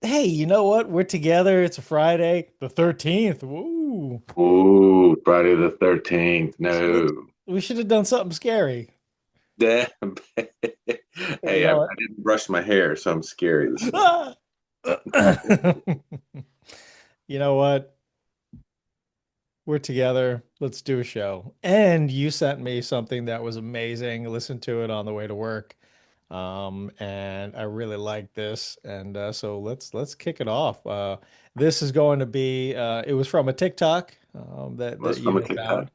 Hey, you know what? We're together. It's a Friday, the 13th. Woo. Ooh, Friday the 13th. Let's, No. we should have done something scary. Damn. You Hey, I know what? didn't brush my hair, so I'm scary this morning. Ah! You know what? We're together. Let's do a show. And you sent me something that was amazing. Listen to it on the way to work. And I really like this. And so let's kick it off. This is going to be it was from a TikTok that Let's you from a had TikTok. found.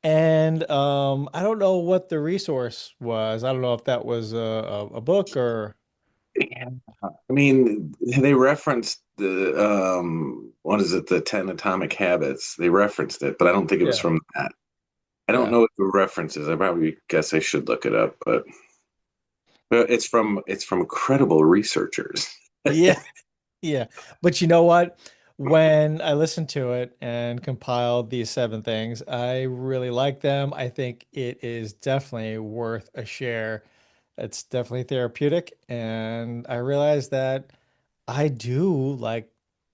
And I don't know what the resource was. I don't know if that was a book or Yeah. I mean, they referenced the what is it, the 10 Atomic Habits. They referenced it, but I don't think it was yeah, from that. I don't yeah, know what the reference is. I probably guess I should look it up, but it's from credible researchers. yeah, yeah. But you know what? When I listened to it and compiled these seven things, I really like them. I think it is definitely worth a share. It's definitely therapeutic, and I realized that I do like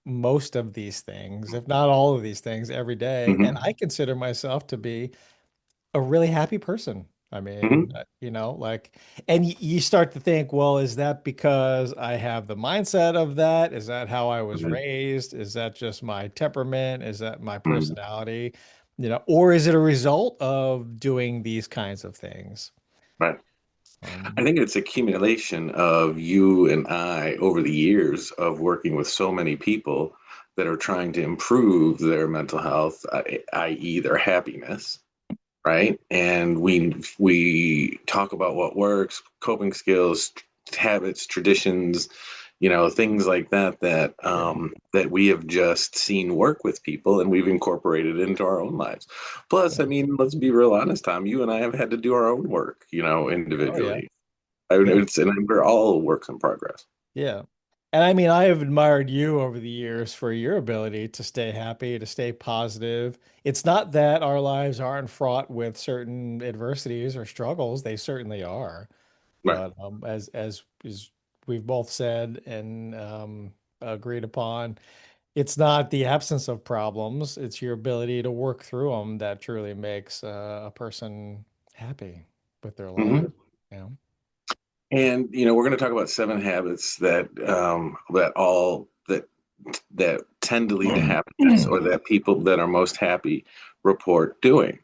most of these things, if not all of these things, every day. And Hmm. I consider myself to be a really happy person. I mean, Hmm. like, and you start to think, well, is that because I have the mindset of that? Is that how I was Right. raised? Is that just my temperament? Is that my Hmm. personality? Or is it a result of doing these kinds of things? Right. I Um, think it's accumulation of you and I over the years of working with so many people that are trying to improve their mental health, i.e., their happiness, right? And we talk about what works, coping skills, habits, traditions, things like yeah, that we have just seen work with people and we've incorporated into our own lives. Plus, yeah. I mean, let's be real honest, Tom, you and I have had to do our own work, Oh yeah, individually. I mean, yeah. we're all works in progress. Yeah. And I mean, I have admired you over the years for your ability to stay happy, to stay positive. It's not that our lives aren't fraught with certain adversities or struggles. They certainly are. Right. But as we've both said and agreed upon, it's not the absence of problems. It's your ability to work through them that truly makes a person happy with their life. Hmm. You know? And we're going to talk about seven habits that tend to lead to happiness, or that people that are most happy report doing.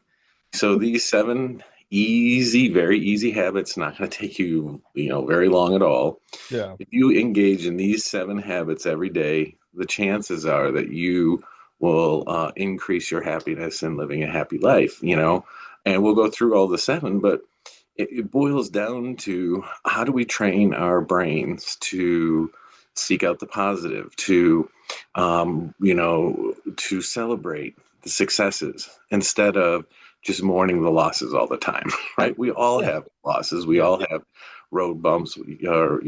So these seven easy, very easy habits, not going to take you, very long at all. Yeah. If you engage in these seven habits every day, the chances are that you will increase your happiness and living a happy life. And we'll go through all the seven, but it boils down to how do we train our brains to seek out the positive, to celebrate the successes instead of just mourning the losses all the time, right? We all Yeah. have losses. We Yeah. all have road bumps, or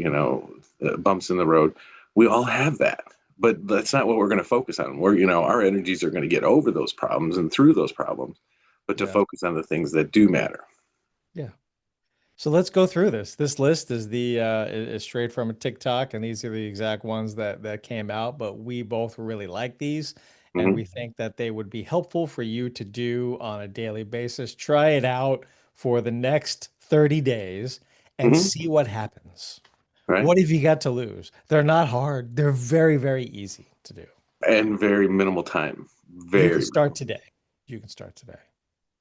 bumps in the road. We all have that, but that's not what we're going to focus on. Our energies are going to get over those problems and through those problems, but to Yeah. focus on the things that do matter. Yeah. So let's go through this. This list is is straight from a TikTok, and these are the exact ones that came out. But we both really like these, and we Hmm. think that they would be helpful for you to do on a daily basis. Try it out for the next 30 days and Hmm. see what happens. Right. What have you got to lose? They're not hard. They're very, very easy to do. And very minimal time. You can Very start minimal. today. You can start today.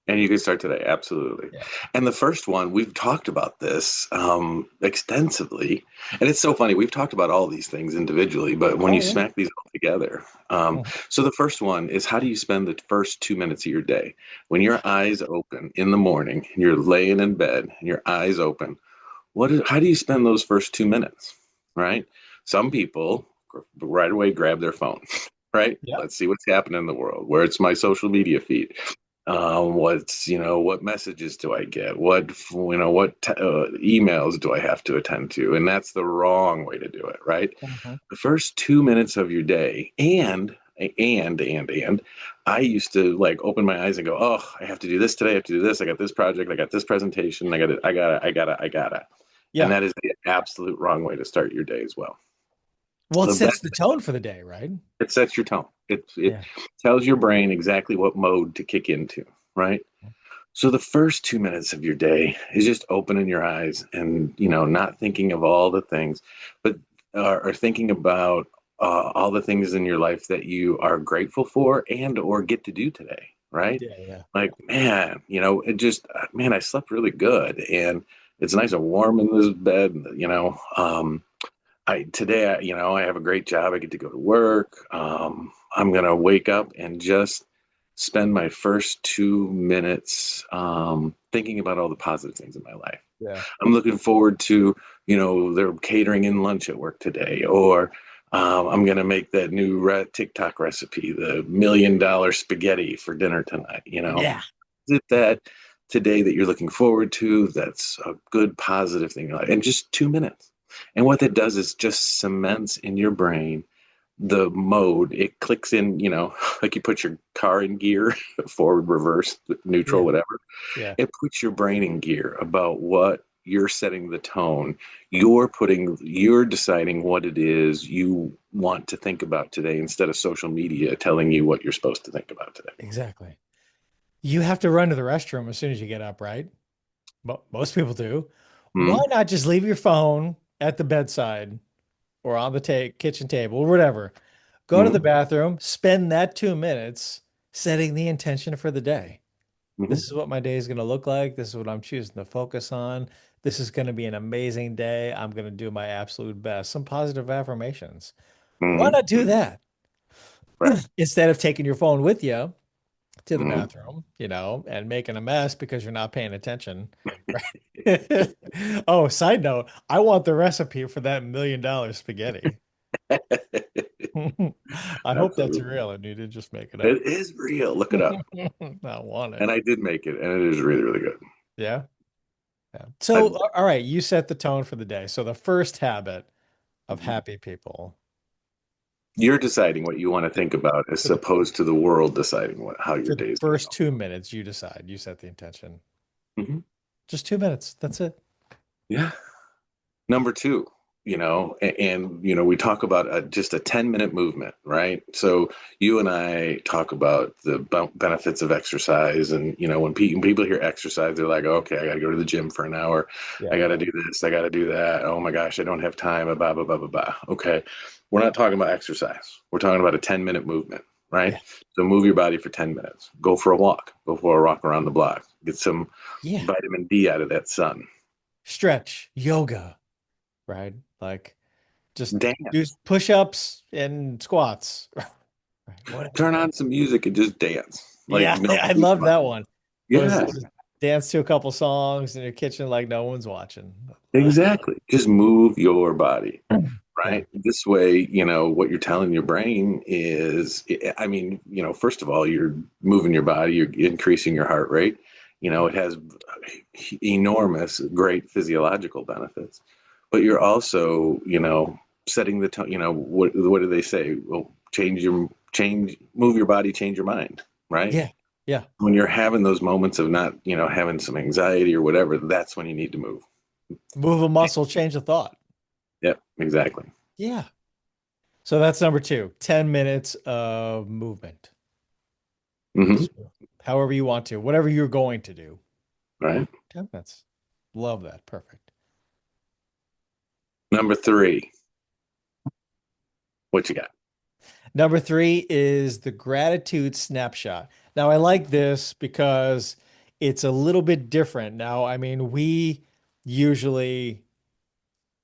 And you can start today, absolutely. Yeah. And the first one, we've talked about this extensively. And it's so funny. We've talked about all these things individually, but when Oh you yeah. smack these all together, Mhm. so the first one is, how do you spend the first 2 minutes of your day? When your eyes open in the morning and you're laying in bed and your eyes open, how do you spend those first 2 minutes? Right? Some people right away grab their phone, right? Yeah. Let's see what's happening in the world. Where's my social media feed? What messages do I get? What emails do I have to attend to? And that's the wrong way to do it, right? Mhm. The first 2 minutes of your day, and I used to like open my eyes and go, oh, I have to do this today. I have to do this. I got this project. I got this presentation. I gotta. And Yeah. that is the absolute wrong way to start your day as well. Well, it So sets that the tone for the day, right? it sets your tone. It Yeah. tells your brain exactly what mode to kick into, right? So the first 2 minutes of your day is just opening your eyes and not thinking of all the things, but are thinking about all the things in your life that you are grateful for and or get to do today, right? Yeah, yeah. Like, man, it just man, I slept really good, and it's nice and warm in this bed. I today, I have a great job. I get to go to work. I'm gonna wake up and just spend my first 2 minutes thinking about all the positive things in my life. Yeah. I'm looking forward to, they're catering in lunch at work today, or I'm gonna make that new TikTok recipe, the $1 million spaghetti for dinner tonight. Yeah. Is it that today that you're looking forward to? That's a good positive thing, and just 2 minutes. And what that does is just cements in your brain the mode. It clicks in, like you put your car in gear, forward, reverse, neutral, Yeah. whatever. Yeah. It puts your brain in gear about what you're setting the tone. You're deciding what it is you want to think about today instead of social media telling you what you're supposed to think about today. Exactly. You have to run to the restroom as soon as you get up, right? Most people do. Why Hmm. not just leave your phone at the bedside or on the ta kitchen table or whatever? Go to the Hmm. bathroom, spend that 2 minutes setting the intention for the day. Hmm. This is what my day is going to look like. This is what I'm choosing to focus on. This is going to be an amazing day. I'm going to do my absolute best. Some positive affirmations. Why Hmm. not do that Right. instead of taking your phone with you to the Hmm. bathroom, and making a mess because you're not paying attention, right? Oh, side note, I want the recipe for that $1 million spaghetti. I hope that's Absolutely. real and you didn't just make it up. It is real. Look it up. I want it. And I did make it, and it is really, really good. Yeah. Yeah. I, So, all right, you set the tone for the day. So the first habit of Mhm. happy people You're deciding what you want to think about as for the opposed to the world deciding how your for the day is going to first go. 2 minutes, you decide. You set the intention. Hmm. Just 2 minutes. That's it. Yeah. Number two, we talk about just a 10-minute movement, right? So you and I talk about the benefits of exercise. And, when people hear exercise, they're like, okay, I got to go to the gym for an hour. Yeah, I got yeah, to do this. I got to do that. Oh my gosh, I don't have time. Blah, blah, blah, blah, blah. Okay. We're not talking about exercise. We're talking about a 10-minute movement, right? yeah, So move your body for 10 minutes. Go for a walk. Go for a walk around the block. Get some yeah. vitamin D out of that sun. Stretch, yoga, right? Like just do Dance. push-ups and squats, right? Turn Whatever. on some music and just dance. Like Yeah, I nobody's love that watching. one. Was Yeah, just dance to a couple songs in your kitchen like no one's watching. exactly. Just move your body, Yeah, right? This way, what you're telling your brain is, I mean, first of all, you're moving your body, you're increasing your heart rate. yeah, It has enormous, great physiological benefits, but you're also, setting the tone. What do they say? Well, move your body, change your mind, right? yeah, yeah. When you're having those moments of not, having some anxiety or whatever, that's when you need to move. Move a muscle, change a thought. Yep, exactly. Yeah. So that's number two, 10 minutes of movement. Hmm. Just however you want to, whatever you're going to do. Right. 10 minutes. Love that. Perfect. Number three, what you got? Number three is the gratitude snapshot. Now, I like this because it's a little bit different. Now, I mean, we usually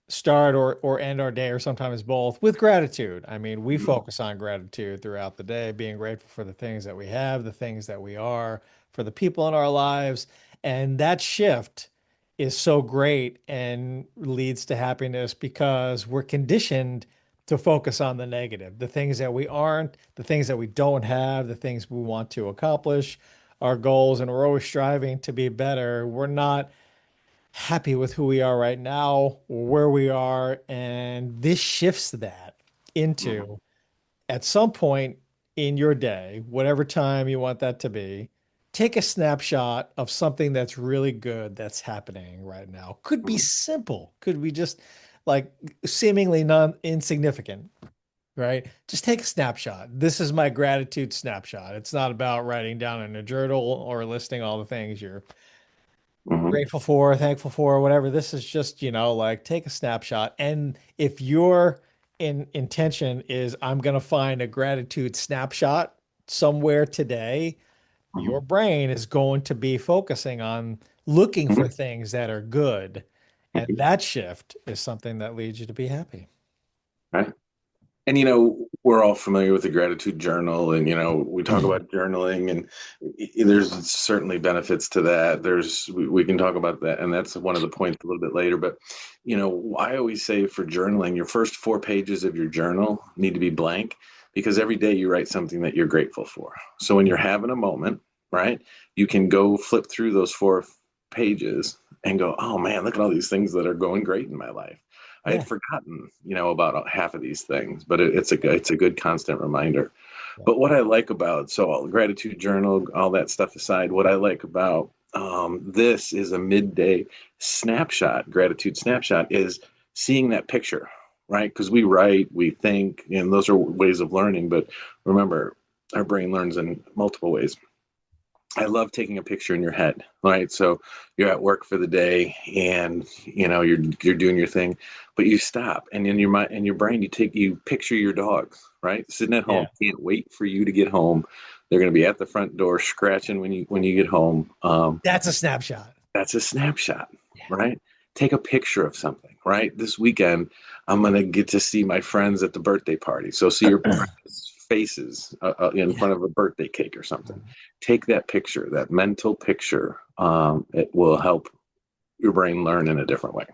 start or end our day, or sometimes both, with gratitude. I mean, we Mhm. focus on gratitude throughout the day, being grateful for the things that we have, the things that we are, for the people in our lives. And that shift is so great and leads to happiness because we're conditioned to focus on the negative, the things that we aren't, the things that we don't have, the things we want to accomplish, our goals, and we're always striving to be better. We're not happy with who we are right now, where we are, and this shifts that Mhm. into at some point in your day, whatever time you want that to be, take a snapshot of something that's really good that's happening right now. Could be Mhm. simple, could be just like seemingly non insignificant, right? Just take a snapshot. This is my gratitude snapshot. It's not about writing down in a journal or listing all the things you're Hmm. grateful for, thankful for, whatever. This is just, like take a snapshot. And if your intention is I'm going to find a gratitude snapshot somewhere today, Hmm. your brain is going to be focusing on looking for Hmm. things that are good. And that shift is something that leads you to be happy. Right. And we're all familiar with the gratitude journal, and we talk about journaling, and there's certainly benefits to that. We can talk about that, and that's one of the points a little bit later. But I always say for journaling, your first 4 pages of your journal need to be blank because every day you write something that you're grateful for. So when you're having a moment, right, you can go flip through those 4 pages and go, oh man, look at all these things that are going great in my life. I had Yeah. forgotten, about half of these things, but it's a good constant reminder. Yeah. But what I like about gratitude journal, all that stuff aside, what I like about this is a midday snapshot, gratitude snapshot, is seeing that picture, right? Because we write, we think, and those are ways of learning. But remember, our brain learns in multiple ways. I love taking a picture in your head, right? So you're at work for the day, and you're doing your thing, but you stop, and in your mind, in your brain, you picture your dogs, right, sitting at home, Yeah. can't wait for you to get home. They're going to be at the front door scratching when you get home. That's a snapshot. That's a snapshot, Yeah. right? Take a picture of something, right? This weekend, I'm going to get to see my friends at the birthday party. So see your friends' faces in Yeah. front of a birthday cake or something. Take that picture, that mental picture. It will help your brain learn in a different way.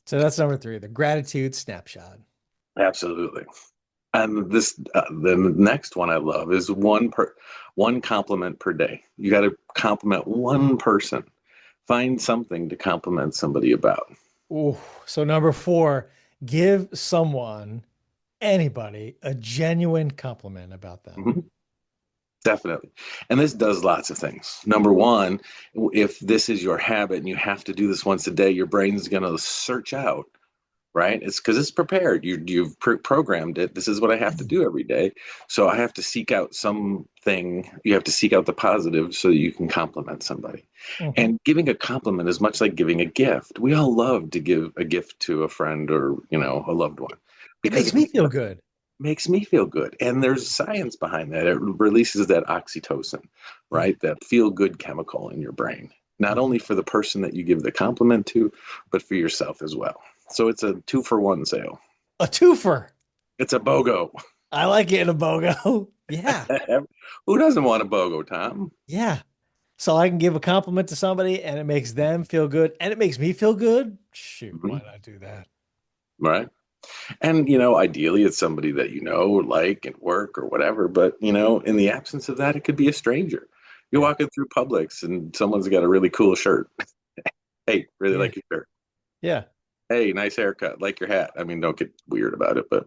So that's number three, the gratitude snapshot. Absolutely. And the next one I love is one compliment per day. You got to compliment one person. Find something to compliment somebody about. Ooh. So number four, give someone, anybody, a genuine compliment about them. Mhm. Definitely. And this does lots of things. Number one, if this is your habit and you have to do this once a day, your brain's going to search out, right? It's because it's prepared. You've programmed it. This is what I have to do every day. So I have to seek out something. You have to seek out the positive so that you can compliment somebody. Mhm. And giving a compliment is much like giving a gift. We all love to give a gift to a friend or, a loved one It because makes it me feel good. makes me feel good. And there's science behind that. It releases that oxytocin, Yeah. right? That feel good chemical in your brain, not Mhm. only for the person that you give the compliment to, but for yourself as well. So it's a 2-for-1 sale. A twofer. It's a BOGO. I like getting a BOGO. Yeah. Who doesn't want a BOGO, Tom? Yeah. So I can give a compliment to somebody and it makes them feel good and it makes me feel good. Shoot, why Mhm. not do that? Right. And, ideally it's somebody that like at work or whatever. But, in the absence of that, it could be a stranger. You're Yeah. walking through Publix and someone's got a really cool shirt. Hey, really Yeah. like your shirt. Yeah. Hey, nice haircut. Like your hat. I mean, don't get weird about it, but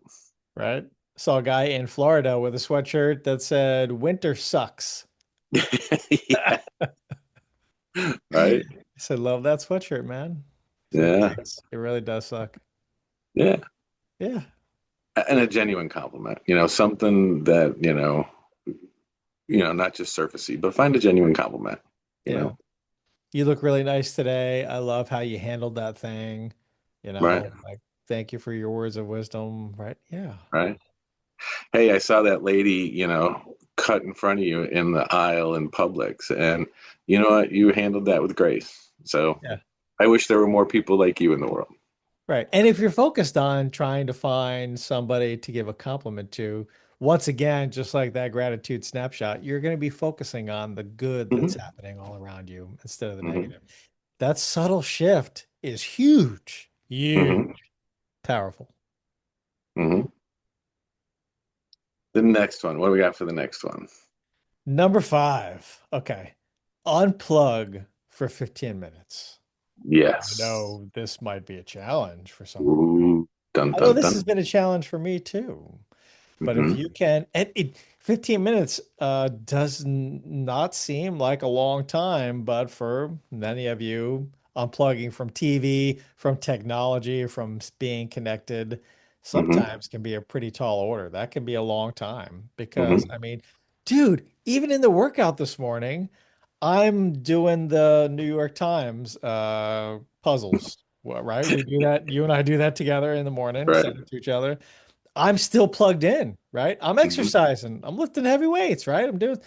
Right. Saw a guy in Florida with a sweatshirt that said winter sucks. yeah, I right? said, love that sweatshirt, man. He's like, Yeah, thanks. It really does suck. yeah. Yeah. And a genuine compliment, something that, not just surfacey, but find a genuine compliment, you Yeah. know, You look really nice today. I love how you handled that thing. right? Like, thank you for your words of wisdom. Right. Yeah. Right. Hey, I saw that lady, cut in front of you in the aisle in Publix, and you know what? You handled that with grace. So Yeah. I wish there were more people like you in the world. Right. And if you're focused on trying to find somebody to give a compliment to, once again, just like that gratitude snapshot, you're going to be focusing on the good that's Hmm. happening all around you instead of the Hmm. negative. That subtle shift is huge, huge, Hmm. powerful. Hmm. The next one. What do we got for the next one? Number five. Okay. Unplug for 15 minutes. I Yes. know this might be a challenge for some of you. Ooh, dun I know dun this dun. has been a challenge for me too. But if Hmm. you can, and 15 minutes does not seem like a long time, but for many of you, unplugging from TV, from technology, from being connected, Hmm. sometimes can be a pretty tall order. That can be a long time because, Hmm. I mean, dude, even in the workout this morning, I'm doing the New York Times puzzles. Well, right? We do that. You and I do that together in the morning, Right. send it to each other. I'm still plugged in, right? I'm Hmm. exercising. I'm lifting heavy weights, right? I'm doing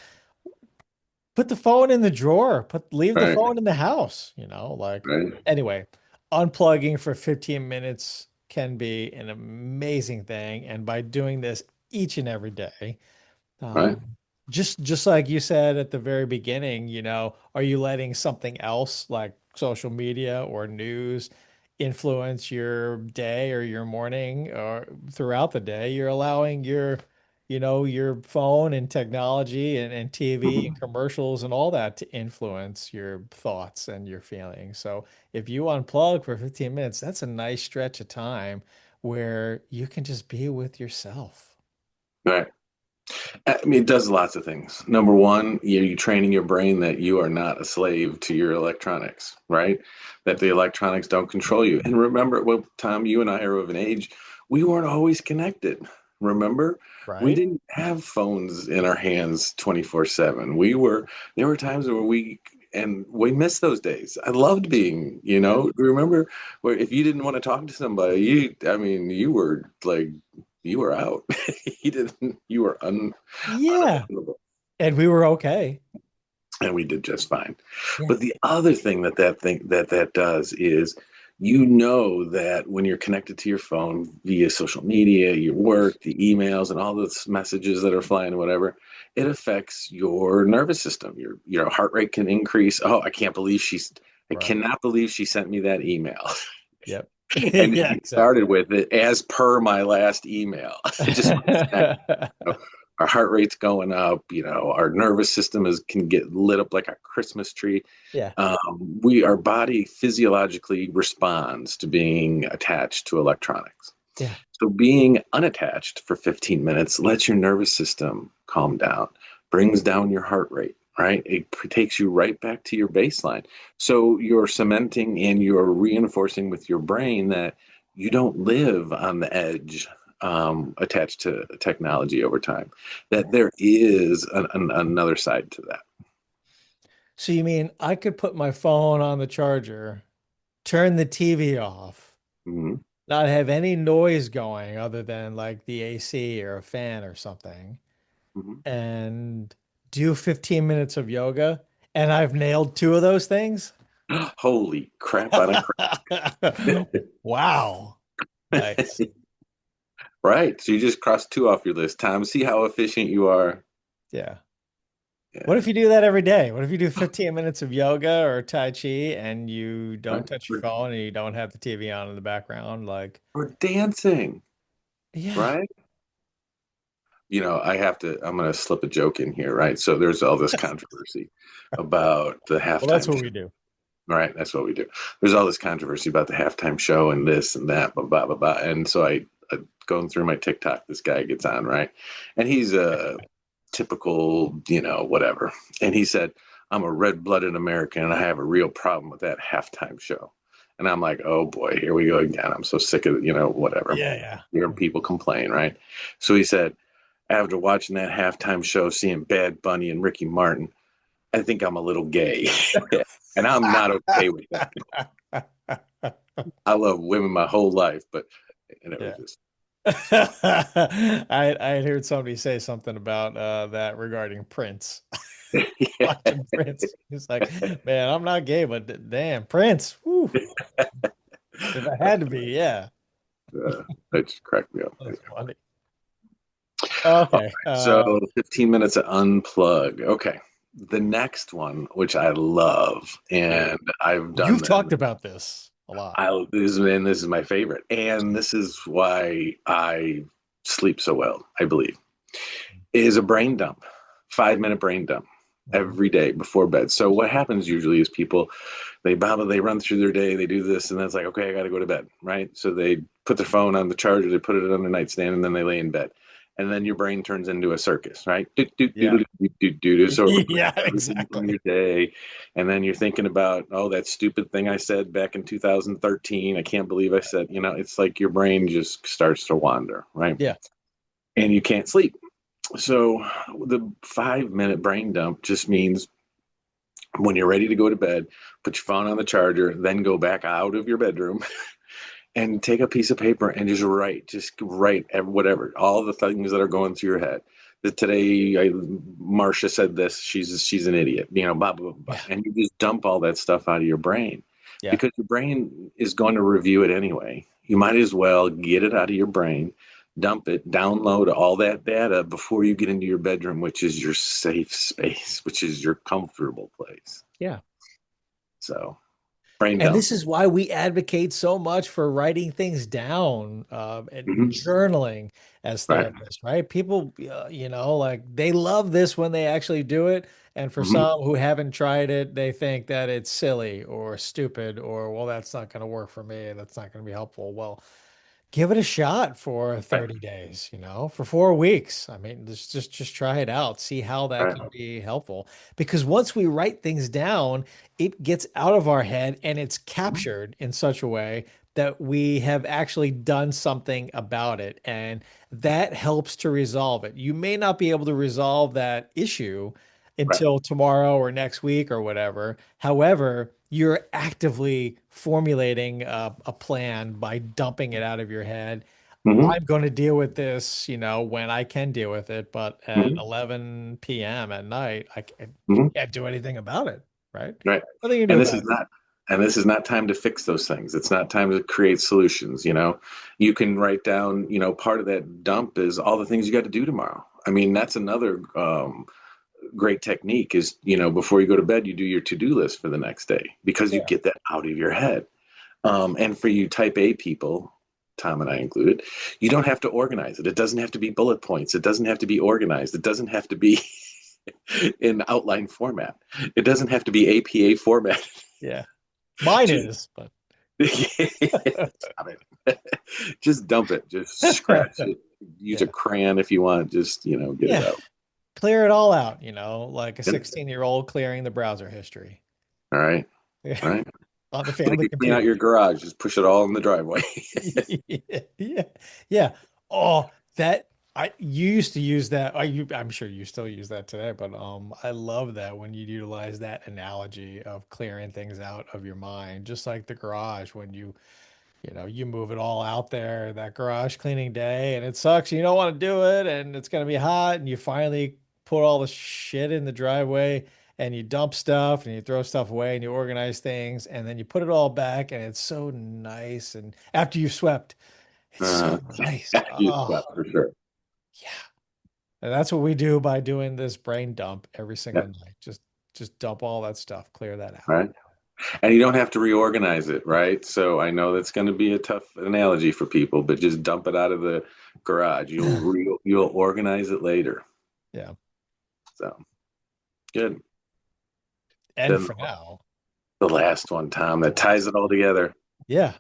put the phone in the drawer, leave the Right. phone in the house, like Right. anyway, unplugging for 15 minutes can be an amazing thing. And by doing this each and every day, Right. um, just like you said at the very beginning, are you letting something else like social media or news influence your day or your morning or throughout the day? You're allowing your phone and technology and TV and Hmm. commercials and all that to influence your thoughts and your feelings. So if you unplug for 15 minutes, that's a nice stretch of time where you can just be with yourself. Right. I mean, it does lots of things. Number one, you're training your brain that you are not a slave to your electronics, right? That the electronics don't control you. And remember, well, Tom, you and I are of an age, we weren't always connected. Remember, we Right? didn't have phones in our hands 24/7. There were times where and we missed those days. I loved being, Yeah. remember where if you didn't want to talk to somebody, I mean, you were out. You didn't, you were Yeah. unavailable, And we were okay. and we did just fine. Yeah. But the other thing that does is, you know, that when you're connected to your phone via social media, your work, the emails, and all those messages that are flying, whatever, it affects your nervous system. Your heart rate can increase. Oh, I Right. cannot believe she sent me that email. Yep. And Yeah, you started exactly. with it as per my last email. Just know, our heart rate's going up. Our nervous system can get lit up like a Christmas tree. Yeah. Our body physiologically responds to being attached to electronics. Yeah. So being unattached for 15 minutes lets your nervous system calm down, brings down your heart rate, right? It takes you right back to your baseline. So you're cementing and you're reinforcing with your brain that you don't live on the edge, attached to technology over time, that Yeah. there is another side to that. So you mean I could put my phone on the charger, turn the TV off, Mhm. not have any noise going other than like the AC or a fan or something, Mhm. and do 15 minutes of yoga, and I've nailed two of those things? Holy crap on a Wow. crack. Nice. Right. So you just crossed two off your list, Tom. See how efficient you are. Yeah. What if Yeah. you do that every day? What if you do 15 minutes of yoga or Tai Chi and you don't Right. touch your phone and you don't have the TV on in the background? Like, Or dancing, yeah. right? I'm going to slip a joke in here, right? So there's all this controversy about the Well, that's halftime what show, we do. right? That's what we do. There's all this controversy about the halftime show and this and that, blah, blah, blah, blah. And so going through my TikTok, this guy gets on, right? And he's a typical, whatever. And he said, I'm a red-blooded American and I have a real problem with that halftime show. And I'm like, oh boy, here we go again. I'm so sick of it, whatever. Yeah, Hearing yeah. people complain, right? So he said, after watching that halftime show, seeing Bad Bunny and Ricky Martin, I think I'm a little gay. And I'm not okay with that. I love women my whole life, but it was Yeah. just, I had heard somebody say something about that regarding Prince. yeah, Watching Prince. He's like, man, I'm not gay, but damn, Prince. Whew, if I had to be, yeah. that just cracked me up. That's funny. All Okay. right, so 15 minutes of unplug. Okay. The next one, which I love, Oh, and I've done you've them. talked about this a lot. This is my favorite, and this is why I sleep so well, I believe, is a brain dump, 5 minute brain dump Mhm. every day before bed. So what happens usually is people, they run through their day, they do this, and then it's like, okay, I got to go to bed, right? So they put their phone on the charger, they put it on their nightstand, and then they lay in bed. and then your brain turns into a circus, right? Do, do, do, Yeah. do, do, do, do, do. So it replays Yeah, everything from exactly. your day, and then you're thinking about, oh, that stupid thing I said back in 2013. I can't believe I said, it's like your brain just starts to wander, right? Yeah. And you can't sleep. So the 5 minute brain dump just means when you're ready to go to bed, put your phone on the charger, then go back out of your bedroom and take a piece of paper and just write whatever, all the things that are going through your head. That today, Marcia said this. She's an idiot. Blah blah blah, blah. Yeah. And you just dump all that stuff out of your brain Yeah. because your brain is going to review it anyway. You might as well get it out of your brain, dump it, download all that data before you get into your bedroom, which is your safe space, which is your comfortable place. Yeah. So, brain And dump. this is why we advocate so much for writing things down and Hmm. journaling as Right. therapists, right? People, like they love this when they actually do it. And for Hmm. some who haven't tried it, they think that it's silly or stupid or, well, that's not going to work for me. That's not going to be helpful. Well, give it a shot for Right. 30 days, for 4 weeks. I mean, just try it out, see how that Right. can be helpful. Because once we write things down, it gets out of our head and it's captured in such a way that we have actually done something about it. And that helps to resolve it. You may not be able to resolve that issue Right. until tomorrow or next week or whatever. However, you're actively formulating a plan by dumping it out of your head. Hmm. I'm going to deal with this, when I can deal with it, but at Hmm. 11 p.m. at night, Hmm. can't do anything about it, right? Right. Nothing you can do And this is about it. not and this is not time to fix those things. It's not time to create solutions. You can write down, part of that dump is all the things you got to do tomorrow. I mean, that's another great technique is, before you go to bed, you do your to-do list for the next day because you Yeah, get that out of your head. And for you type A people, Tom and I included, you don't have to organize it. It doesn't have to be bullet points. It doesn't have to be organized. It doesn't have to be in outline format. It doesn't have to be APA format. yeah. Mine Just is, but stop it. Just dump it. Just scratch it. Use a yeah, crayon if you want. Just, get it yeah. out. Clear it all out, like a Good. 16-year-old clearing the browser history All right. All right. on the Like family you clean out computer. your garage. Just push it all in the driveway. Yeah. Yeah. Oh, that you used to use that. I'm sure you still use that today, but I love that when you utilize that analogy of clearing things out of your mind, just like the garage when you move it all out there, that garage cleaning day, and it sucks. You don't want to do it, and it's gonna be hot, and you finally put all the shit in the driveway, and you dump stuff, and you throw stuff away, and you organize things, and then you put it all back, and it's so nice. And after you've swept, it's so Uh, nice. you Oh, sweat for sure. yeah. And that's what we do by doing this brain dump every Yeah. single night. Just dump all that stuff, clear that out. Right. And you don't have to reorganize it, right? So I know that's going to be a tough analogy for people, but just dump it out of the garage. You'll organize it later. Yeah. So good. And Then for now, the last one, Tom, the that ties last. it all together. Yeah.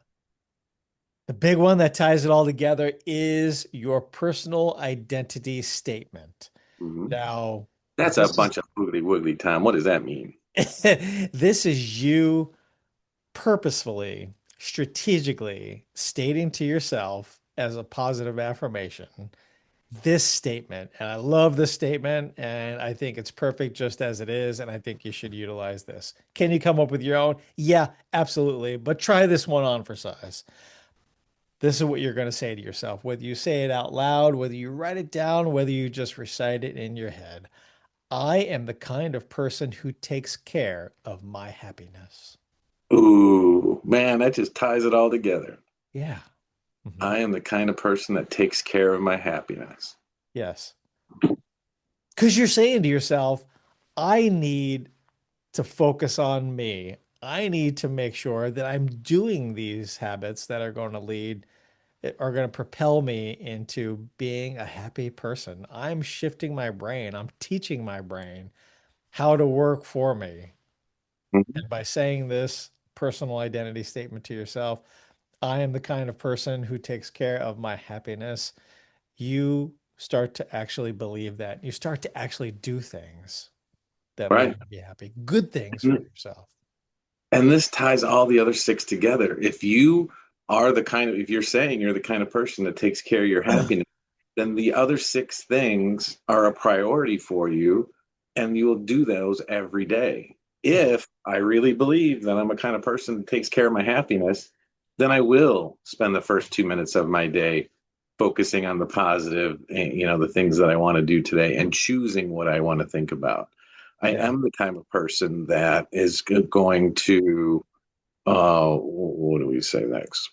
The big one that ties it all together is your personal identity statement. Hmm. Now, That's a this is bunch of wiggly wiggly, Tom. What does that mean? this is you purposefully, strategically stating to yourself as a positive affirmation this statement. And I love this statement, and I think it's perfect just as it is, and I think you should utilize this. Can you come up with your own? Yeah, absolutely. But try this one on for size. This is what you're going to say to yourself, whether you say it out loud, whether you write it down, whether you just recite it in your head. I am the kind of person who takes care of my happiness. Ooh, man, that just ties it all together. Yeah. Mhm. I am the kind of person that takes care of my happiness. Yes. Because you're saying to yourself, I need to focus on me. I need to make sure that I'm doing these habits that are going to are going to propel me into being a happy person. I'm shifting my brain. I'm teaching my brain how to work for me. Mhm. And by saying this personal identity statement to yourself, I am the kind of person who takes care of my happiness. You start to actually believe that, you start to actually do things that make Right. you be happy, good things for yourself. And this ties all the other six together. If you are the kind of, if you're saying you're the kind of person that takes care of your happiness, then the other six things are a priority for you, and you will do those every day. Yeah, If I really believe that I'm a kind of person that takes care of my happiness, then I will spend the first 2 minutes of my day focusing on the positive, and, the things that I want to do today and choosing what I want to think about. I yeah, am the kind of person that is going to what do we say next?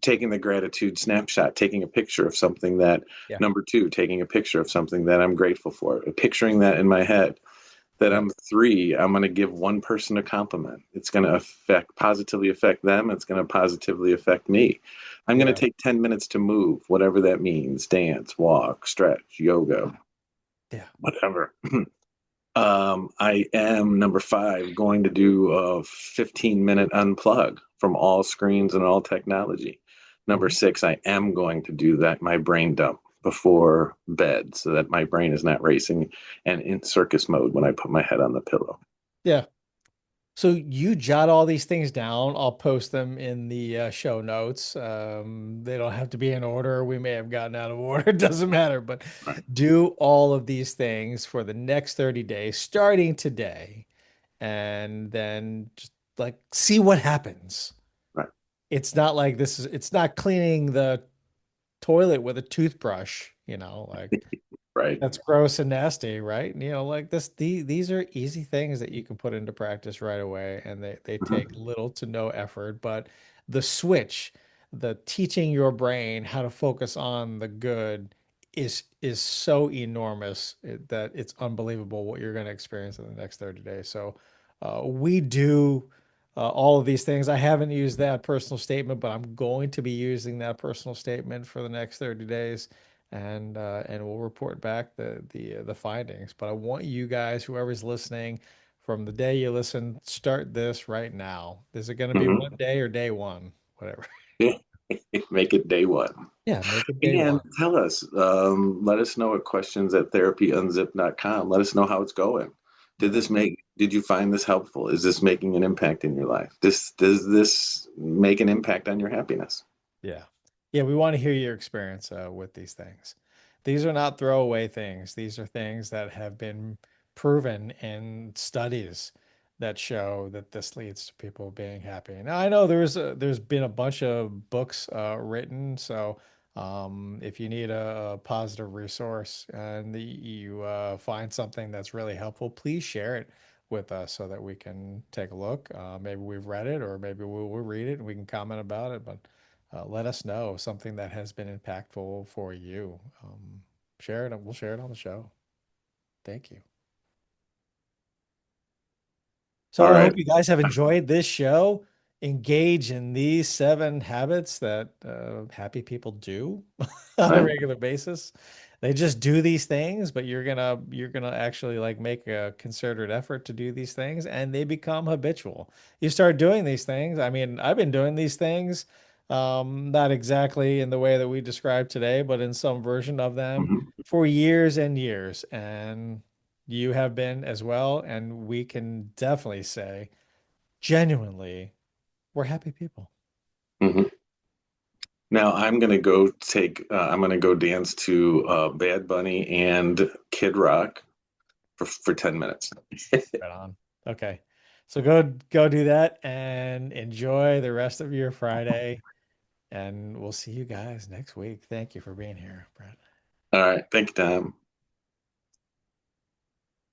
Taking the gratitude snapshot, taking a picture of something that, yeah, number two, taking a picture of something that I'm grateful for, picturing that in my head. That yeah, I'm three, I'm going to give one person a compliment. It's going to positively affect them. It's going to positively affect me. I'm going to yeah, take 10 minutes to move, whatever that means, dance, walk, stretch, yoga, yeah. whatever. I am number five going to do a 15-minute unplug from all screens and all technology. Number Mhm. six, I am going to do that my brain dump before bed so that my brain is not racing and in circus mode when I put my head on the pillow. Yeah. So you jot all these things down. I'll post them in the show notes. They don't have to be in order. We may have gotten out of order. It doesn't matter. But Right, do all of these things for the next 30 days, starting today, and then just like see what happens. right, It's not like it's not cleaning the toilet with a toothbrush, like right. that's gross and nasty, right? Like these are easy things that you can put into practice right away, and they take Mhm, little to no effort. But the switch, the teaching your brain how to focus on the good is so enormous that it's unbelievable what you're going to experience in the next 30 days. So we do all of these things. I haven't used that personal statement, but I'm going to be using that personal statement for the next 30 days and we'll report back the findings. But I want you guys, whoever's listening, from the day you listen, start this right now. Is it going to be mhm. one day or day one? Whatever. Make it day one. Yeah, make it day And one. tell us, let us know at questions at therapyunzip.com. Let us know how it's going. Yeah. Did you find this helpful? Is this making an impact in your life? Does this make an impact on your happiness? Yeah. Yeah, we want to hear your experience with these things. These are not throwaway things. These are things that have been proven in studies that show that this leads to people being happy. Now, I know there's been a bunch of books written, so if you need a positive resource and you find something that's really helpful, please share it with us so that we can take a look. Maybe we've read it, or maybe we'll read it and we can comment about it. But let us know something that has been impactful for you. Share it. We'll share it on the show. Thank you. So All I right. hope you guys have enjoyed this show. Engage in these 7 habits that happy people do on a Right. regular basis. They just do these things, but you're gonna actually like make a concerted effort to do these things, and they become habitual. You start doing these things. I mean, I've been doing these things, not exactly in the way that we described today, but in some version of them Mhm, for years and years, and you have been as well, and we can definitely say genuinely we're happy people. mhm. Now I'm gonna go dance to Bad Bunny and Kid Rock for 10 minutes. Right on. Okay. So go do that and enjoy the rest of your Friday. And we'll see you guys next week. Thank you for being here, Brett. All right. Thank you, Tom.